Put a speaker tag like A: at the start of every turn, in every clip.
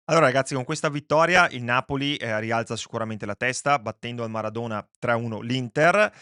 A: Allora ragazzi, con questa vittoria il Napoli, rialza sicuramente la testa, battendo al Maradona 3-1 l'Inter.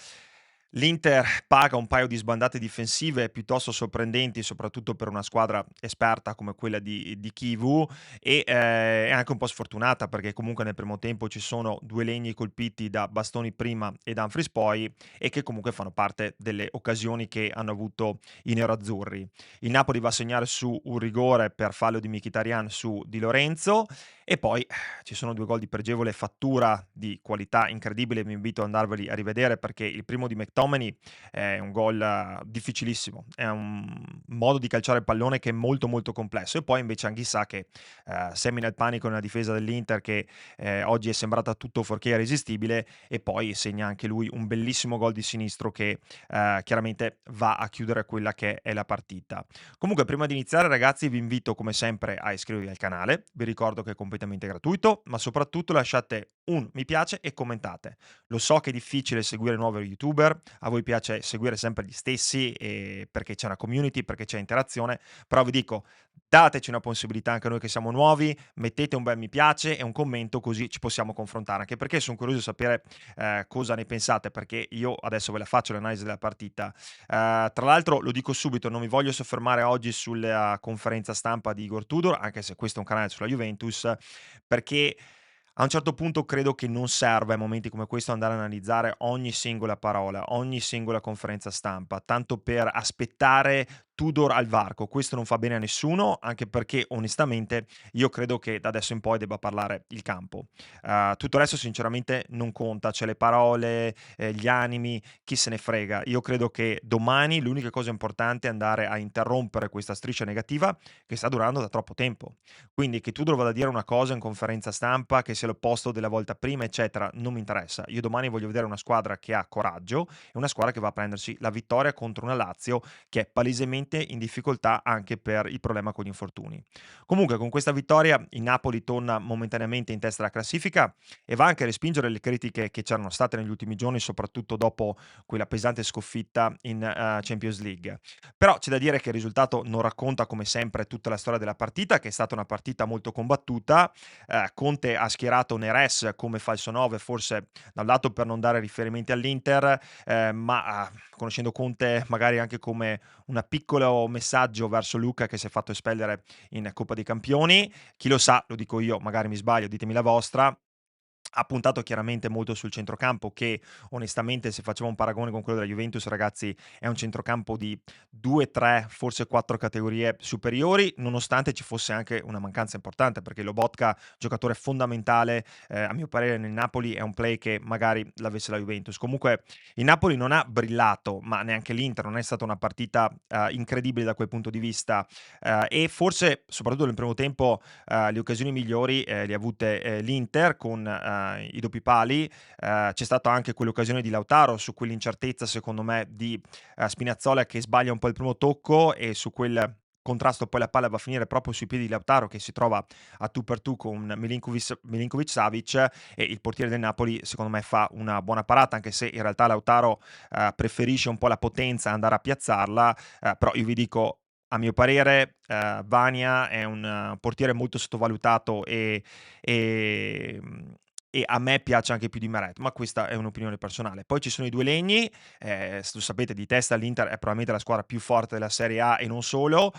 A: L'Inter paga un paio di sbandate difensive piuttosto sorprendenti, soprattutto per una squadra esperta come quella di Chivu e, è anche un po' sfortunata perché comunque nel primo tempo ci sono 2 legni colpiti da Bastoni prima e Dumfries poi e che comunque fanno parte delle occasioni che hanno avuto i nerazzurri. Il Napoli va a segnare su un rigore per fallo di Mkhitaryan su Di Lorenzo e poi ci sono 2 gol di pregevole fattura, di qualità incredibile, vi invito ad andarveli a rivedere perché il primo di McTominay è un gol difficilissimo, è un modo di calciare il pallone che è molto, molto complesso e poi invece Anghissà che, semina il panico nella difesa dell'Inter che, oggi è sembrata tutto fuorché irresistibile e poi segna anche lui un bellissimo gol di sinistro che, chiaramente va a chiudere quella che è la partita. Comunque prima di iniziare ragazzi vi invito come sempre a iscrivervi al canale, vi ricordo che è completamente gratuito, ma soprattutto lasciate un mi piace e commentate. Lo so che è difficile seguire nuovi youtuber, a voi piace seguire sempre gli stessi perché c'è una community, perché c'è interazione, però vi dico dateci una possibilità anche a noi che siamo nuovi, mettete un bel mi piace e un commento così ci possiamo confrontare, anche perché sono curioso di sapere cosa ne pensate, perché io adesso ve la faccio l'analisi della partita. Tra l'altro lo dico subito, non mi voglio soffermare oggi sulla conferenza stampa di Igor Tudor, anche se questo è un canale sulla Juventus, perché a un certo punto credo che non serva in momenti come questo andare a analizzare ogni singola parola, ogni singola conferenza stampa, tanto per aspettare Tudor al varco. Questo non fa bene a nessuno, anche perché onestamente io credo che da adesso in poi debba parlare il campo. Tutto il resto sinceramente non conta, cioè le parole, gli animi, chi se ne frega. Io credo che domani l'unica cosa importante è andare a interrompere questa striscia negativa che sta durando da troppo tempo. Quindi che Tudor vada a dire una cosa in conferenza stampa, che sia l'opposto della volta prima, eccetera, non mi interessa. Io domani voglio vedere una squadra che ha coraggio e una squadra che va a prendersi la vittoria contro una Lazio che è palesemente in difficoltà anche per il problema con gli infortuni. Comunque, con questa vittoria il Napoli torna momentaneamente in testa alla classifica e va anche a respingere le critiche che c'erano state negli ultimi giorni, soprattutto dopo quella pesante sconfitta in Champions League. Però c'è da dire che il risultato non racconta come sempre tutta la storia della partita, che è stata una partita molto combattuta. Conte ha schierato Neres come falso 9, forse da un lato per non dare riferimenti all'Inter, ma conoscendo Conte magari anche come un piccolo messaggio verso Luca che si è fatto espellere in Coppa dei Campioni. Chi lo sa, lo dico io, magari mi sbaglio, ditemi la vostra. Ha puntato chiaramente molto sul centrocampo che onestamente se facciamo un paragone con quello della Juventus ragazzi è un centrocampo di 2, 3, forse 4 categorie superiori, nonostante ci fosse anche una mancanza importante perché Lobotka, giocatore fondamentale, a mio parere nel Napoli è un play che magari l'avesse la Juventus. Comunque il Napoli non ha brillato, ma neanche l'Inter, non è stata una partita, incredibile da quel punto di vista, e forse soprattutto nel primo tempo le occasioni migliori le ha avute l'Inter con i doppi pali. C'è stata anche quell'occasione di Lautaro su quell'incertezza, secondo me, di Spinazzola che sbaglia un po' il primo tocco e su quel contrasto poi la palla va a finire proprio sui piedi di Lautaro che si trova a tu per tu con Milinkovic-Savic e il portiere del Napoli secondo me fa una buona parata anche se in realtà Lautaro preferisce un po' la potenza andare a piazzarla, però io vi dico a mio parere, Vania è un portiere molto sottovalutato ehm, e a me piace anche più di Meret, ma questa è un'opinione personale. Poi ci sono i 2 legni, lo sapete di testa l'Inter è probabilmente la squadra più forte della Serie A e non solo,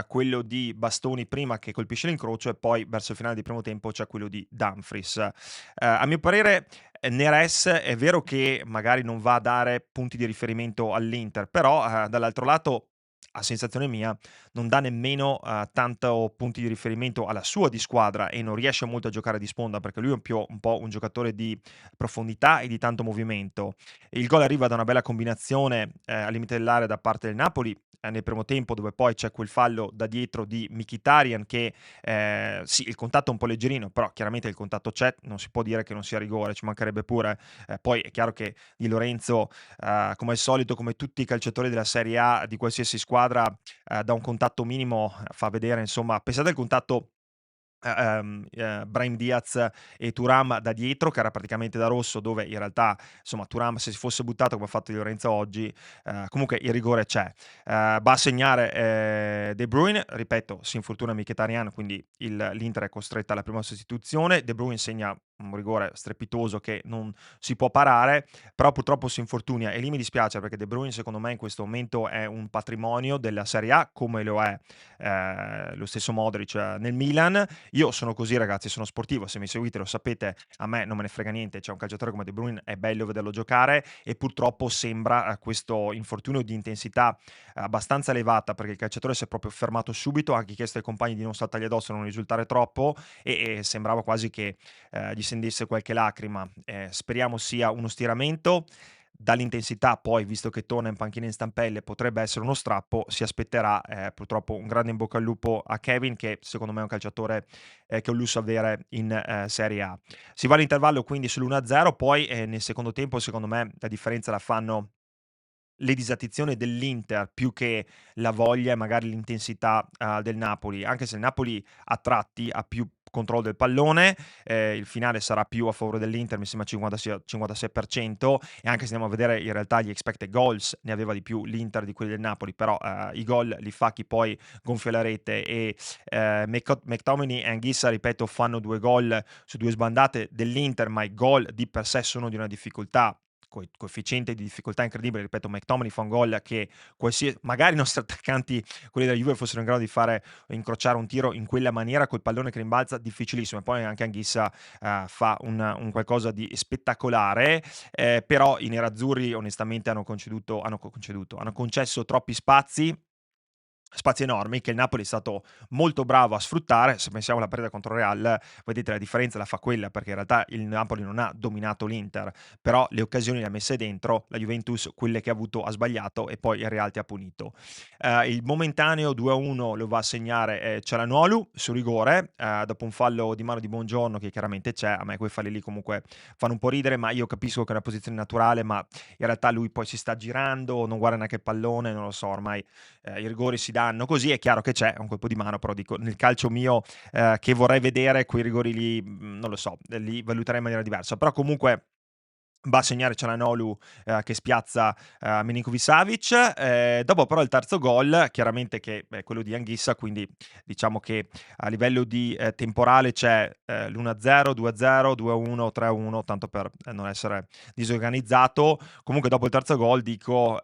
A: quello di Bastoni prima che colpisce l'incrocio e poi verso il finale del primo tempo c'è quello di Dumfries. A mio parere, Neres è vero che magari non va a dare punti di riferimento all'Inter, però, dall'altro lato a sensazione mia, non dà nemmeno, tanto punti di riferimento alla sua di squadra e non riesce molto a giocare di sponda, perché lui è un po' un giocatore di profondità e di tanto movimento. Il gol arriva da una bella combinazione, al limite dell'area da parte del Napoli, nel primo tempo, dove poi c'è quel fallo da dietro di Mkhitaryan che, sì, il contatto è un po' leggerino, però chiaramente il contatto c'è, non si può dire che non sia rigore, ci mancherebbe pure. Poi è chiaro che Di Lorenzo come al solito, come tutti i calciatori della Serie A di qualsiasi squadra, da un contatto minimo fa vedere insomma pensate al contatto Brahim Diaz e Thuram da dietro, che era praticamente da rosso, dove in realtà, insomma, Thuram se si fosse buttato come ha fatto Di Lorenzo oggi, comunque il rigore c'è. Va a segnare De Bruyne, ripeto, si infortuna Mkhitaryan, quindi l'Inter è costretta alla prima sostituzione. De Bruyne segna un rigore strepitoso che non si può parare, però purtroppo si infortuna e lì mi dispiace perché De Bruyne secondo me in questo momento è un patrimonio della Serie A, come lo è lo stesso Modric nel Milan. Io sono così, ragazzi, sono sportivo, se mi seguite lo sapete, a me non me ne frega niente, c'è un calciatore come De Bruyne, è bello vederlo giocare e purtroppo sembra questo infortunio di intensità abbastanza elevata, perché il calciatore si è proprio fermato subito, ha anche chiesto ai compagni di non saltargli addosso, non risultare troppo e sembrava quasi che gli scendesse qualche lacrima. Speriamo sia uno stiramento. Dall'intensità poi, visto che torna in panchina in stampelle, potrebbe essere uno strappo, si aspetterà purtroppo un grande in bocca al lupo a Kevin, che secondo me è un calciatore che è un lusso avere in Serie A. Si va all'intervallo quindi sull'1-0, poi nel secondo tempo secondo me la differenza la fanno le disattizioni dell'Inter più che la voglia e magari l'intensità, del Napoli, anche se il Napoli a tratti ha più controllo del pallone, il finale sarà più a favore dell'Inter, mi sembra 56% e anche se andiamo a vedere in realtà gli expected goals ne aveva di più l'Inter di quelli del Napoli, però, i gol li fa chi poi gonfia la rete e, McTominay e Anguissa, ripeto, fanno 2 gol su 2 sbandate dell'Inter, ma i gol di per sé sono di una difficoltà coefficiente di difficoltà incredibile. Ripeto, McTominay fa un gol che magari i nostri attaccanti, quelli della Juve, fossero in grado di fare incrociare un tiro in quella maniera col pallone che rimbalza, difficilissimo. E poi anche Anghissa fa un qualcosa di spettacolare, però i nerazzurri onestamente hanno concesso troppi spazi enormi che il Napoli è stato molto bravo a sfruttare. Se pensiamo alla partita contro il Real, vedete la differenza la fa quella, perché in realtà il Napoli non ha dominato l'Inter, però le occasioni le ha messe dentro, la Juventus quelle che ha avuto ha sbagliato e poi il Real ti ha punito. Il momentaneo 2-1 lo va a segnare Çalhanoğlu su rigore, dopo un fallo di mano di Buongiorno che chiaramente c'è. A me quei falli lì comunque fanno un po' ridere, ma io capisco che è una posizione naturale, ma in realtà lui poi si sta girando, non guarda neanche il pallone, non lo so, ormai i rigori si danno così, è chiaro che c'è un colpo di mano, però dico, nel calcio mio che vorrei vedere quei rigori lì, non lo so, li valuterei in maniera diversa, però comunque va a segnare Çalhanoğlu che spiazza Milinković-Savic. Dopo però il terzo gol, chiaramente che è quello di Anghissa, quindi diciamo che a livello di temporale c'è l'1-0, 2-0, 2-1, 3-1, tanto per non essere disorganizzato. Comunque dopo il terzo gol dico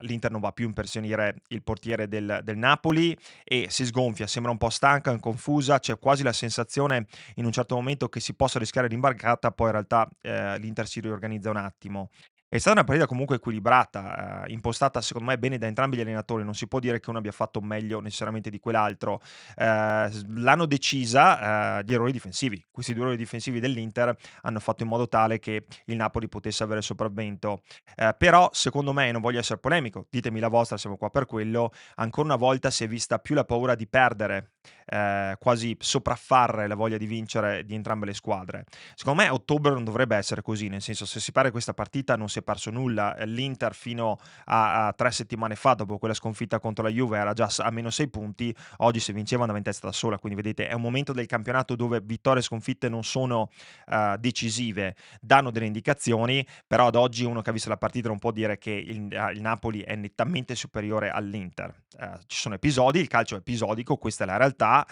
A: l'Inter non va più a impersonire il portiere del Napoli e si sgonfia, sembra un po' stanca, confusa, c'è quasi la sensazione in un certo momento che si possa rischiare l'imbarcata, poi in realtà l'Inter si riorganizza un attimo. È stata una partita comunque equilibrata, impostata secondo me bene da entrambi gli allenatori, non si può dire che uno abbia fatto meglio necessariamente di quell'altro. L'hanno decisa gli errori difensivi. Questi due errori difensivi dell'Inter hanno fatto in modo tale che il Napoli potesse avere il sopravvento. Però secondo me, non voglio essere polemico, ditemi la vostra, siamo qua per quello, ancora una volta si è vista più la paura di perdere, quasi sopraffare la voglia di vincere di entrambe le squadre. Secondo me ottobre non dovrebbe essere così, nel senso se si perde questa partita non si è perso nulla. L'Inter fino a 3 settimane fa, dopo quella sconfitta contro la Juve, era già a meno 6 punti, oggi se vinceva andava in testa da sola, quindi vedete è un momento del campionato dove vittorie e sconfitte non sono decisive, danno delle indicazioni, però ad oggi uno che ha visto la partita non può dire che il Napoli è nettamente superiore all'Inter. Ci sono episodi, il calcio è episodico, questa è la realtà,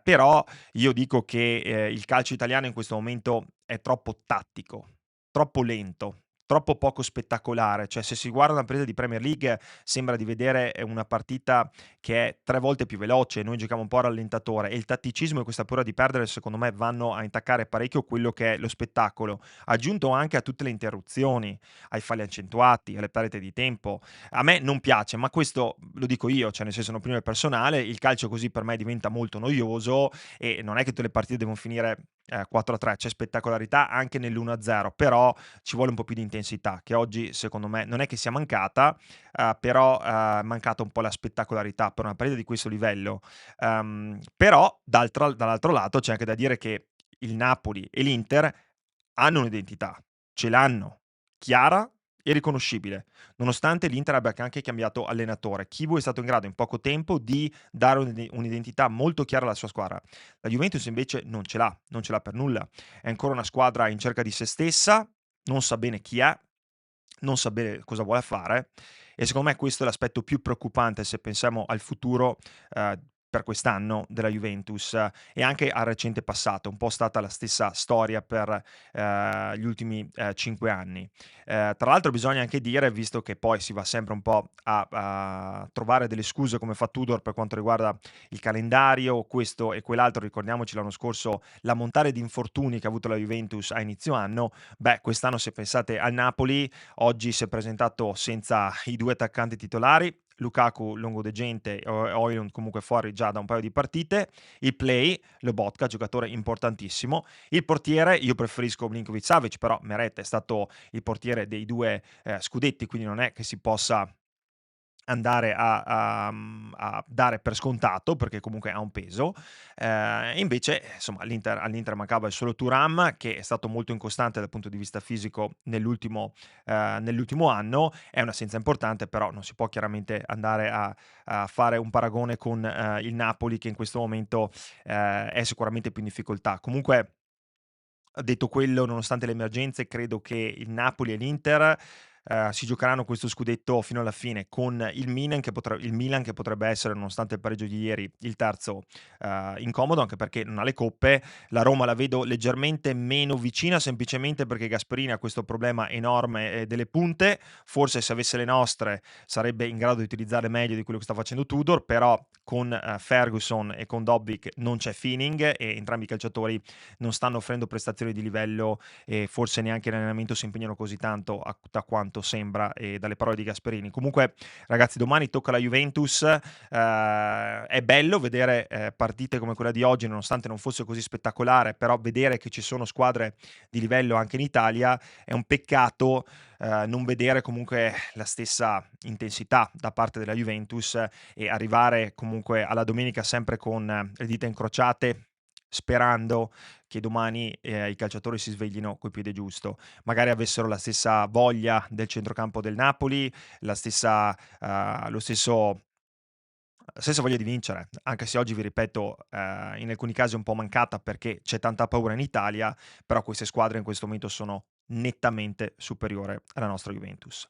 A: però io dico che il calcio italiano in questo momento è troppo tattico, troppo lento, troppo poco spettacolare. Cioè, se si guarda una partita di Premier League sembra di vedere una partita che è 3 volte più veloce, noi giochiamo un po' a rallentatore e il tatticismo e questa paura di perdere secondo me vanno a intaccare parecchio quello che è lo spettacolo, aggiunto anche a tutte le interruzioni, ai falli accentuati, alle perdite di tempo. A me non piace, ma questo lo dico io, cioè nel senso è un'opinione personale, il calcio così per me diventa molto noioso e non è che tutte le partite devono finire 4-3, c'è spettacolarità anche nell'1-0, però ci vuole un po' più di intensità, che oggi secondo me non è che sia mancata, però è mancata un po' la spettacolarità per una partita di questo livello. Però dall'altro lato c'è anche da dire che il Napoli e l'Inter hanno un'identità, ce l'hanno chiara irriconoscibile, nonostante l'Inter abbia anche cambiato allenatore. Kivu è stato in grado in poco tempo di dare un'identità molto chiara alla sua squadra. La Juventus invece non ce l'ha, non ce l'ha per nulla. È ancora una squadra in cerca di se stessa, non sa bene chi è, non sa bene cosa vuole fare e secondo me questo è l'aspetto più preoccupante se pensiamo al futuro, per quest'anno della Juventus e anche al recente passato. Un po' stata la stessa storia per, gli ultimi, 5 anni. Tra l'altro bisogna anche dire, visto che poi si va sempre un po' a trovare delle scuse come fa Tudor per quanto riguarda il calendario, questo e quell'altro, ricordiamoci l'anno scorso l'ammontare di infortuni che ha avuto la Juventus a inizio anno, beh quest'anno se pensate al Napoli, oggi si è presentato senza i 2 attaccanti titolari, Lukaku lungodegente, Højlund comunque fuori già da un paio di partite, il play, Lobotka, giocatore importantissimo, il portiere, io preferisco Milinkovic-Savic, però Meret è stato il portiere dei 2, scudetti, quindi non è che si possa andare a dare per scontato, perché comunque ha un peso. E invece, insomma, all'Inter mancava il solo Thuram, che è stato molto incostante dal punto di vista fisico nell'ultimo anno. È un'assenza importante, però non si può chiaramente andare a fare un paragone con, il Napoli che in questo momento, è sicuramente più in difficoltà. Comunque, detto quello, nonostante le emergenze, credo che il Napoli e l'Inter, si giocheranno questo scudetto fino alla fine con il Milan che potrebbe essere, nonostante il pareggio di ieri, il terzo, incomodo, anche perché non ha le coppe. La Roma la vedo leggermente meno vicina, semplicemente perché Gasperini ha questo problema enorme, delle punte. Forse se avesse le nostre sarebbe in grado di utilizzare meglio di quello che sta facendo Tudor, però con, Ferguson e con Dobbik non c'è feeling e entrambi i calciatori non stanno offrendo prestazioni di livello e forse neanche in allenamento si impegnano così tanto da quanto sembra e dalle parole di Gasperini. Comunque, ragazzi, domani tocca la Juventus. È bello vedere partite come quella di oggi, nonostante non fosse così spettacolare, però vedere che ci sono squadre di livello anche in Italia è un peccato. Non vedere comunque la stessa intensità da parte della Juventus e arrivare comunque alla domenica sempre con le dita incrociate, sperando che domani, i calciatori si sveglino coi piede giusto. Magari avessero la stessa voglia del centrocampo del Napoli, la stessa lo stesso la stessa voglia di vincere, anche se oggi vi ripeto, in alcuni casi è un po' mancata perché c'è tanta paura in Italia, però queste squadre in questo momento sono nettamente superiore alla nostra Juventus.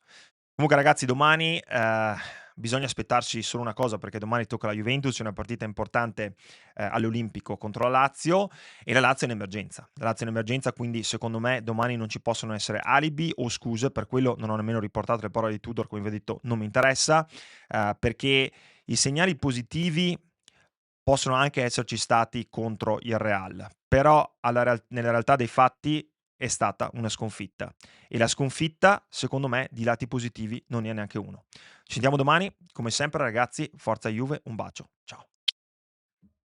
A: Comunque ragazzi domani, bisogna aspettarci solo una cosa perché domani tocca la Juventus, c'è una partita importante, all'Olimpico contro la Lazio e la Lazio è in emergenza. La Lazio è in emergenza, quindi secondo me domani non ci possono essere alibi o scuse, per quello non ho nemmeno riportato le parole di Tudor, come vi ho detto non mi interessa, perché i segnali positivi possono anche esserci stati contro il Real, però nella realtà dei fatti è stata una sconfitta e la sconfitta, secondo me, di lati positivi non ne ha neanche uno. Ci sentiamo domani, come sempre ragazzi, forza Juve, un bacio. Ciao.